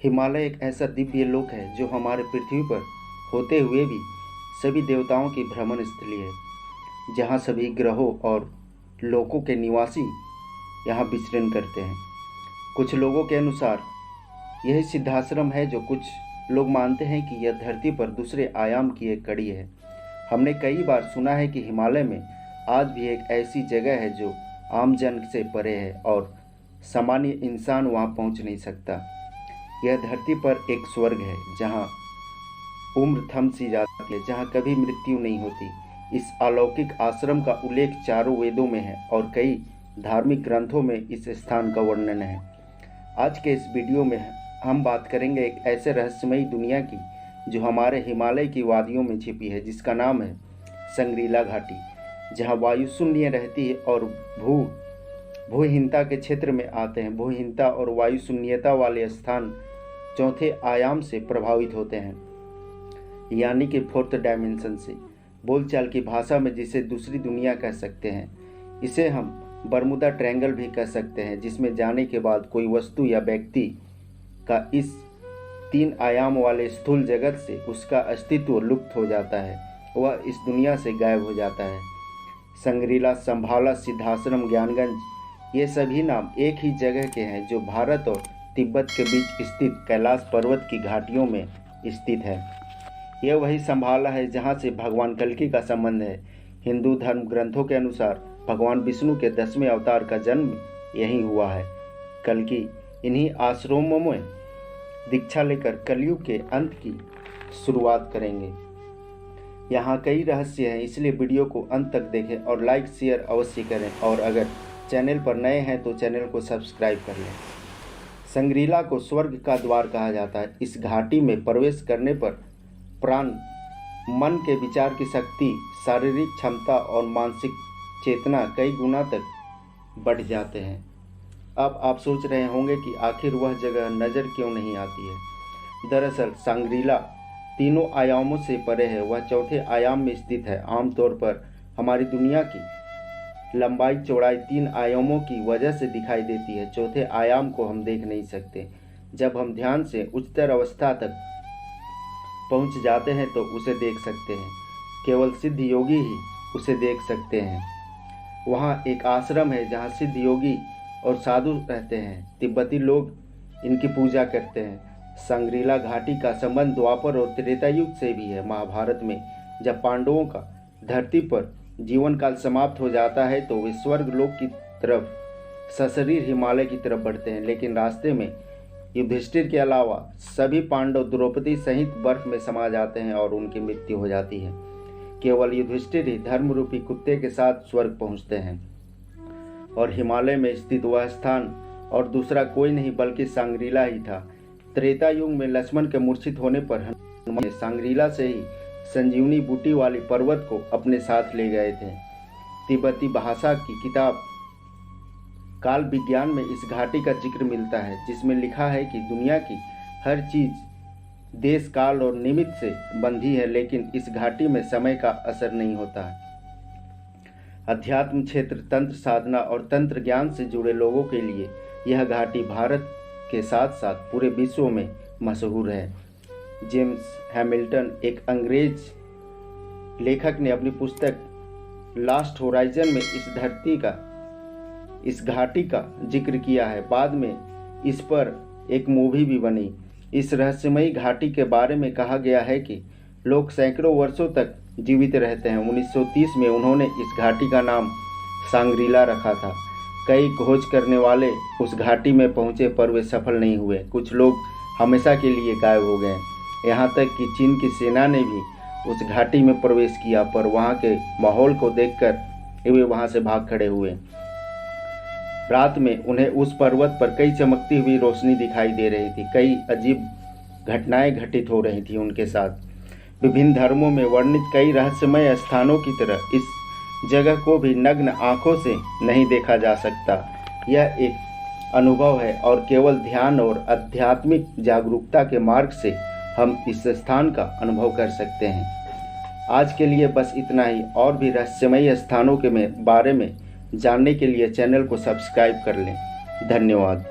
हिमालय एक ऐसा दिव्य लोक है जो हमारे पृथ्वी पर होते हुए भी सभी देवताओं की भ्रमण स्थली है, जहाँ सभी ग्रहों और लोकों के निवासी यहाँ विचरण करते हैं। कुछ लोगों के अनुसार यही सिद्धाश्रम है, जो कुछ लोग मानते हैं कि यह धरती पर दूसरे आयाम की एक कड़ी है। हमने कई बार सुना है कि हिमालय में आज भी एक ऐसी जगह है जो आम जन से परे है और सामान्य इंसान वहाँ पहुँच नहीं सकता। यह धरती पर एक स्वर्ग है जहाँ उम्र थम सी जाती है, जहाँ कभी मृत्यु नहीं होती। इस अलौकिक आश्रम का उल्लेख चारों वेदों में है और कई धार्मिक ग्रंथों में इस स्थान का वर्णन है। आज के इस वीडियो में हम बात करेंगे एक ऐसे रहस्यमयी दुनिया की जो हमारे हिमालय की वादियों में छिपी है, जिसका नाम है संग्रीला घाटी, जहाँ वायु शून्य रहती है और भूहीनता के क्षेत्र में आते हैं। भूहीनता और वायु शून्यता वाले स्थान चौथे आयाम से प्रभावित होते हैं, यानी कि फोर्थ डायमेंशन से। बोलचाल की भाषा में जिसे दूसरी दुनिया कह सकते हैं, इसे हम बरमुदा ट्रायंगल भी कह सकते हैं, जिसमें जाने के बाद कोई वस्तु या व्यक्ति का इस 3 आयाम वाले स्थूल जगत से उसका अस्तित्व लुप्त हो जाता है, वह इस दुनिया से गायब हो जाता है। संग्रीला, संभाला, सिद्धाश्रम, ज्ञानगंज, ये सभी नाम एक ही जगह के हैं जो भारत और तिब्बत के बीच स्थित कैलाश पर्वत की घाटियों में स्थित है। यह वही संभाला है जहाँ से भगवान कल्कि का संबंध है। हिंदू धर्म ग्रंथों के अनुसार भगवान विष्णु के 10वें अवतार का जन्म यहीं हुआ है। कल्कि इन्हीं आश्रमों में दीक्षा लेकर कलयुग के अंत की शुरुआत करेंगे। यहाँ कई रहस्य हैं, इसलिए वीडियो को अंत तक देखें और लाइक शेयर अवश्य करें, और अगर चैनल पर नए हैं तो चैनल को सब्सक्राइब कर लें। संग्रीला को स्वर्ग का द्वार कहा जाता है। इस घाटी में प्रवेश करने पर प्राण, मन के विचार की शक्ति, शारीरिक क्षमता और मानसिक चेतना कई गुना तक बढ़ जाते हैं। अब आप सोच रहे होंगे कि आखिर वह जगह नज़र क्यों नहीं आती है। दरअसल सांग्रीला तीनों आयामों से परे है, वह चौथे आयाम में स्थित है। आमतौर पर हमारी दुनिया की लंबाई चौड़ाई 3 आयामों की वजह से दिखाई देती है। चौथे आयाम को हम देख नहीं सकते। जब हम ध्यान से उच्चतर अवस्था तक पहुंच जाते हैं तो उसे देख सकते हैं। केवल सिद्ध योगी ही उसे देख सकते हैं। वहाँ एक आश्रम है जहाँ सिद्ध योगी और साधु रहते हैं। तिब्बती लोग इनकी पूजा करते हैं। संग्रीला घाटी का संबंध द्वापर और त्रेता युग से भी है। महाभारत में जब पांडवों का धरती पर जीवन काल समाप्त हो जाता है तो वे स्वर्ग लोक की तरफ सशरीर हिमालय की तरफ बढ़ते हैं, लेकिन रास्ते में युधिष्ठिर के अलावा सभी पांडव द्रौपदी सहित बर्फ में समा जाते हैं और उनकी मृत्यु हो जाती है। केवल युधिष्ठिर ही धर्म रूपी कुत्ते के साथ स्वर्ग पहुंचते हैं, और हिमालय में स्थित वह स्थान और दूसरा कोई नहीं बल्कि सांग्रीला ही था। त्रेता युग में लक्ष्मण के मूर्छित होने पर हनुमान ने सांग्रीला से ही संजीवनी बूटी वाली पर्वत को अपने साथ ले गए थे। तिब्बती भाषा की किताब काल विज्ञान में इस घाटी का जिक्र मिलता है, जिसमें लिखा है कि दुनिया की हर चीज देश, काल और निमित्त से बंधी है, लेकिन इस घाटी में समय का असर नहीं होता है। अध्यात्म क्षेत्र, तंत्र साधना और तंत्र ज्ञान से जुड़े लोगों के लिए यह घाटी भारत के साथ साथ पूरे विश्व में मशहूर है। जेम्स हैमिल्टन, एक अंग्रेज लेखक, ने अपनी पुस्तक लास्ट होराइजन में इस घाटी का जिक्र किया है। बाद में इस पर एक मूवी भी बनी। इस रहस्यमयी घाटी के बारे में कहा गया है कि लोग सैकड़ों वर्षों तक जीवित रहते हैं। 1930 में उन्होंने इस घाटी का नाम सांग्रीला रखा था। कई खोज करने वाले उस घाटी में पहुंचे पर वे सफल नहीं हुए। कुछ लोग हमेशा के लिए गायब हो गए। यहाँ तक कि चीन की सेना ने भी उस घाटी में प्रवेश किया, पर वहाँ के माहौल को देखकर वे वहाँ से भाग खड़े हुए। रात में उन्हें उस पर्वत पर कई चमकती हुई रोशनी दिखाई दे रही थी। कई अजीब घटनाएं घटित हो रही थी उनके साथ। विभिन्न धर्मों में वर्णित कई रहस्यमय स्थानों की तरह इस जगह को भी नग्न आंखों से नहीं देखा जा सकता। यह एक अनुभव है और केवल ध्यान और आध्यात्मिक जागरूकता के मार्ग से हम इस स्थान का अनुभव कर सकते हैं। आज के लिए बस इतना ही। और भी रहस्यमयी स्थानों के बारे में जानने के लिए चैनल को सब्सक्राइब कर लें। धन्यवाद।